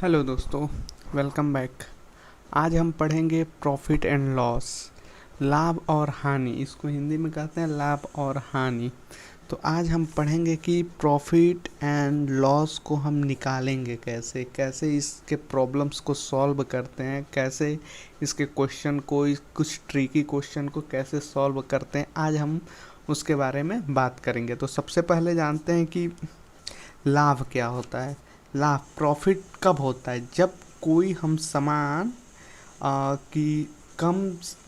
Hello दोस्तों, welcome back. आज हम पढ़ेंगे प्रॉफिट एंड लॉस, लाभ और हानि। इसको हिंदी में कहते हैं लाभ और हानि। तो आज हम पढ़ेंगे कि प्रॉफिट एंड लॉस को हम निकालेंगे कैसे कैसे इसके प्रॉब्लम्स को सॉल्व करते हैं, कैसे इसके क्वेश्चन को, कुछ ट्रिकी क्वेश्चन को कैसे सॉल्व करते हैं। आज हम उसके बारे में बात करेंगे। तो सबसे पहले जानते हैं कि लाभ क्या होता है। लाभ, प्रॉफिट कब होता है? जब कोई हम सामान की कम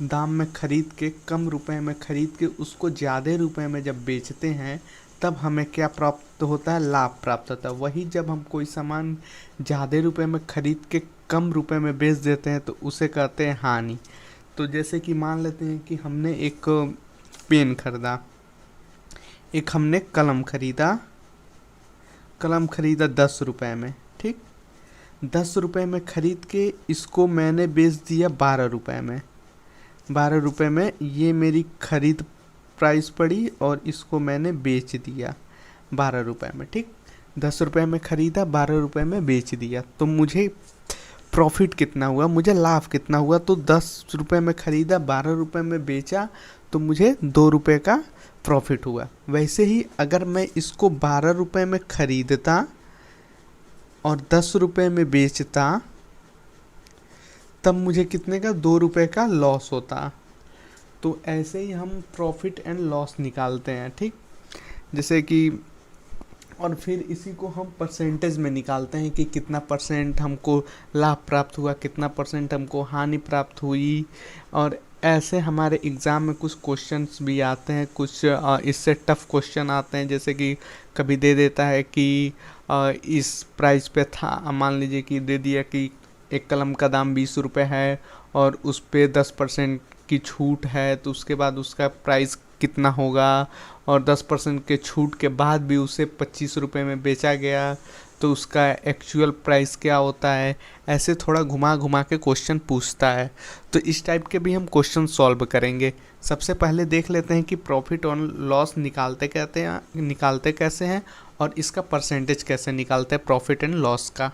दाम में खरीद के, कम रुपए में खरीद के उसको ज़्यादा रुपए में जब बेचते हैं, तब हमें क्या प्राप्त होता है? लाभ प्राप्त होता है। वही जब हम कोई सामान ज़्यादा रुपए में खरीद के कम रुपए में बेच देते हैं तो उसे कहते हैं हानि। तो जैसे कि मान लेते हैं कि हमने एक पेन खरीदा, एक हमने कलम खरीदा 10 रुपए में। ठीक, 10 रुपए में खरीद के इसको मैंने बेच दिया 12 रुपए में। 12 रुपए में ये मेरी खरीद प्राइस पड़ी और इसको मैंने बेच दिया 12 रुपए में। ठीक, 10 रुपए में खरीदा, 12 रुपए में बेच दिया, तो मुझे प्रॉफिट कितना हुआ, मुझे लाभ कितना हुआ? तो 10 रुपए में खरीदा, 12 रुपए में बेचा, तो मुझे 2 रुपए का प्रॉफिट हुआ। वैसे ही अगर मैं इसको 12 रुपए में खरीदता और 10 रुपए में बेचता, तब मुझे कितने का? 2 रुपए का लॉस होता। तो ऐसे ही हम प्रॉफिट एंड लॉस निकालते हैं। ठीक, जैसे कि और फिर इसी को हम परसेंटेज में निकालते हैं कि कितना परसेंट हमको लाभ प्राप्त हुआ, कितना परसेंट हमको हानि प्राप्त हुई। और ऐसे हमारे एग्ज़ाम में कुछ क्वेश्चंस भी आते हैं, कुछ इससे टफ क्वेश्चन आते हैं। जैसे कि कभी दे देता है कि इस प्राइस पे था, मान लीजिए कि दे दिया कि एक कलम का दाम 20 रुपए है और उस पे 10% की छूट है, तो उसके बाद उसका प्राइस कितना होगा, और 10% के छूट के बाद भी उसे 25 रुपए में बेचा गया, तो उसका एक्चुअल प्राइस क्या होता है। ऐसे थोड़ा घुमा घुमा के क्वेश्चन पूछता है। तो इस टाइप के भी हम क्वेश्चन सॉल्व करेंगे। सबसे पहले देख लेते हैं कि प्रॉफिट और लॉस निकालते कैसे हैं और इसका परसेंटेज कैसे निकालते हैं प्रॉफिट एंड लॉस का।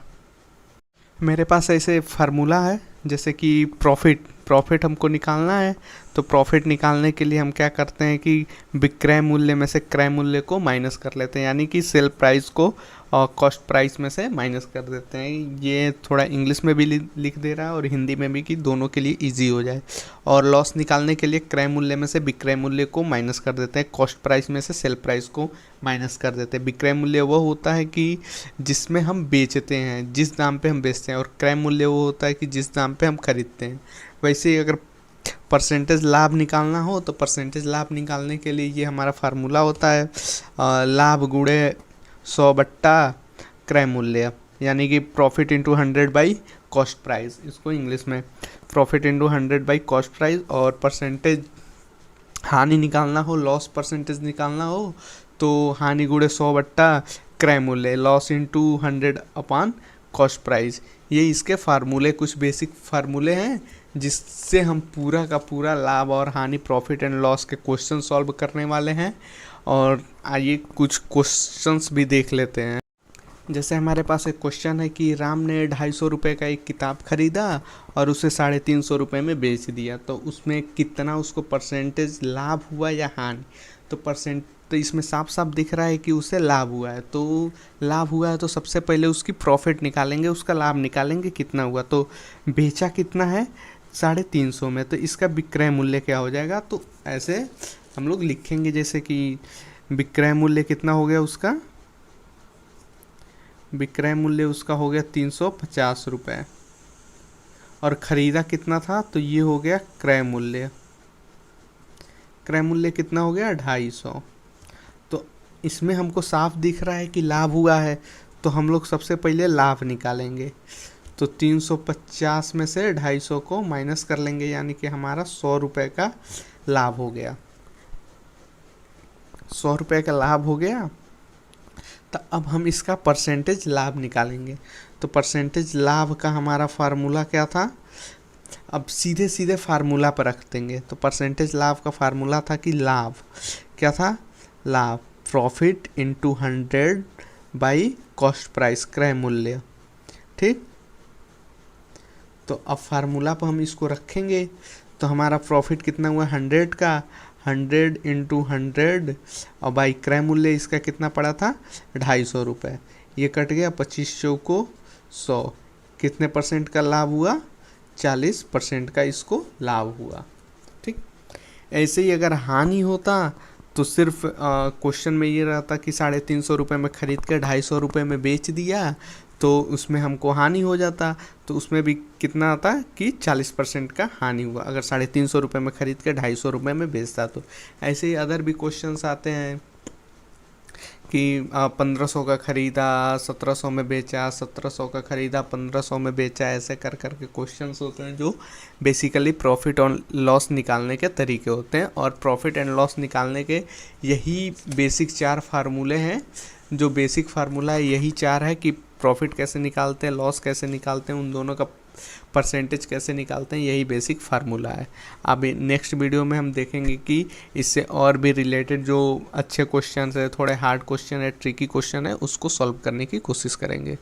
मेरे पास ऐसे फार्मूला है, जैसे कि प्रॉफिट हमको निकालना है। तो प्रॉफिट निकालने के लिए हम क्या करते हैं कि विक्रय मूल्य में से क्रय मूल्य को माइनस कर लेते हैं, यानी कि सेल प्राइस को कॉस्ट प्राइस में से माइनस कर देते हैं। ये थोड़ा इंग्लिश में भी लिख दे रहा है और हिंदी में भी, कि दोनों के लिए इजी हो जाए। और लॉस निकालने के लिए क्रय मूल्य में से विक्रय मूल्य को माइनस कर देते हैं, कॉस्ट प्राइस में से सेल प्राइस को माइनस कर देते हैं। विक्रय मूल्य वो होता है कि जिसमें हम बेचते हैं, जिस दाम पे हम बेचते हैं, और क्रय मूल्य वो होता है कि जिस दाम पे हम खरीदते हैं। वैसे ही अगर परसेंटेज लाभ निकालना हो तो परसेंटेज लाभ निकालने के लिए ये हमारा फार्मूला होता है, लाभ गुणे 100 बट्टा क्रय मूल्य, यानी कि profit into 100 by cost price. इसको इंग्लिश में profit into 100 by cost price. और परसेंटेज हानि निकालना हो, लॉस परसेंटेज निकालना हो, तो हानि गुणे 100 बट्टा क्रय मूल्य, loss into 100 upon cost price. ये इसके फार्मूले, कुछ बेसिक फार्मूले हैं जिससे हम पूरा का पूरा लाभ और हानि, प्रॉफिट एंड लॉस के क्वेश्चन सॉल्व करने वाले हैं। और आइए कुछ क्वेश्चंस भी देख लेते हैं। जैसे हमारे पास एक क्वेश्चन है कि राम ने 250 रुपये का एक किताब खरीदा और उसे 350 रुपये में बेच दिया, तो उसमें कितना उसको परसेंटेज लाभ हुआ या हानि? तो इसमें साफ साफ दिख रहा है कि उसे लाभ हुआ है। तो लाभ हुआ है तो सबसे पहले उसकी प्रॉफिट निकालेंगे, उसका लाभ निकालेंगे कितना हुआ। तो बेचा कितना है? 350 में, तो इसका विक्रय मूल्य क्या हो जाएगा? तो ऐसे हम लोग लिखेंगे, जैसे कि विक्रय मूल्य कितना हो गया उसका? विक्रय मूल्य उसका हो गया 350 रुपये, और ख़रीदा कितना था? तो ये हो गया क्रय मूल्य। क्रय मूल्य कितना हो गया? 250। तो इसमें हमको साफ दिख रहा है कि लाभ हुआ है, तो हम लोग सबसे पहले लाभ निकालेंगे। तो 350 में से 250 को माइनस कर लेंगे, यानी कि हमारा 100 रुपये का लाभ हो गया। 100 रुपये का लाभ हो गया। तो अब हम इसका परसेंटेज लाभ निकालेंगे। तो परसेंटेज लाभ का हमारा फार्मूला क्या था? अब सीधे सीधे फार्मूला पर रख देंगे। तो परसेंटेज लाभ का फार्मूला था कि लाभ क्या था? लाभ profit into 100 by cost price, क्रय मूल्य। ठीक, तो अब फार्मूला पर हम इसको रखेंगे तो हमारा प्रॉफिट कितना हुआ 100 का, 100 इंटू 100 और बाई क्रय मूल्य इसका कितना पड़ा था 250 रुपये। ये कट गया 25 को 100, कितने परसेंट का लाभ हुआ 40% का इसको लाभ हुआ। ठीक, ऐसे ही अगर हानि होता तो सिर्फ क्वेश्चन में ये रहता कि 350 रुपये में खरीद कर 250 रुपये में बेच दिया तो उसमें हमको हानि हो जाता, तो उसमें भी कितना आता कि 40% का हानि हुआ अगर 350 रुपये में खरीद के 250 रुपये में बेचता। तो ऐसे ही अदर भी क्वेश्चंस आते हैं कि 1500 का खरीदा 1700 में बेचा, 1700 का खरीदा 1500 में बेचा, ऐसे कर कर के क्वेश्चंस होते हैं जो बेसिकली प्रॉफिट और लॉस निकालने के तरीके होते हैं। और प्रॉफिट एंड लॉस निकालने के यही बेसिक 4 फार्मूले हैं। जो बेसिक फार्मूला है यही 4 है कि प्रॉफिट कैसे निकालते हैं, लॉस कैसे निकालते हैं, उन दोनों का परसेंटेज कैसे निकालते हैं, यही बेसिक फार्मूला है। अब नेक्स्ट वीडियो में हम देखेंगे कि इससे और भी रिलेटेड जो अच्छे क्वेश्चन है, थोड़े हार्ड क्वेश्चन है, ट्रिकी क्वेश्चन है, उसको सॉल्व करने की कोशिश करेंगे।